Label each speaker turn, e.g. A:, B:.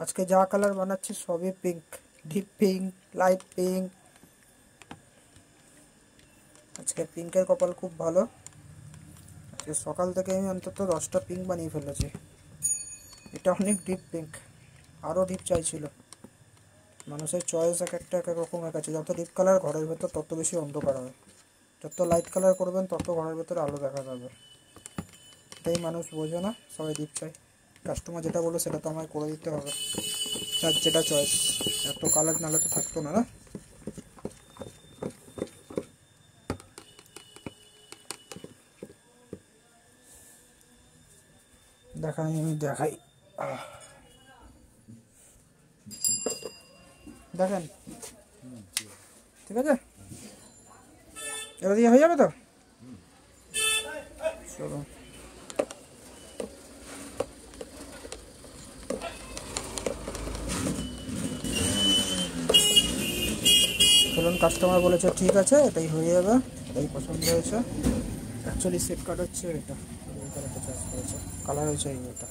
A: আজকে যা কালার বানাচ্ছি সবই pink, deep pink, light pink. আজকে পিঙ্কের কপাল খুব ভালো। আজকে সকাল থেকে আমি অন্তত 10টা পিঙ্ক বানিয়ে ফেলেছি। এটা অনেক ডিপ পিঙ্ক, আরও ডিপ চাইছিল। মানুষের চয়েস এক একটা এক এক রকম আছে। যত ডিপ কালার ঘরের ভেতর তত বেশি অন্ধকার হবে, যত লাইট কালার করবেন তত ঘরের ভেতরে আলো দেখা যাবে। এটাই মানুষ বোঝে না, সবাই ডিপ চাই। কাস্টমার যেটা বলে সেটা তো আমায় করে দিতে হবে, যার যেটা চয়েস। এত কালার নাহলে তো থাকতো না। দেখাই দেখেন, ঠিক আছে? এটা দিয়ে হয়ে যাবে তো? চলো, চলুন। কাস্টমার বলেছে ঠিক আছে, এটাই হয়ে যাবে, এটাই পছন্দ হয়েছে। অ্যাকচুয়ালি সেট কাট হচ্ছে এটা, এই কালারটা চয়েস করেছে, কালার হয়েছে এটা।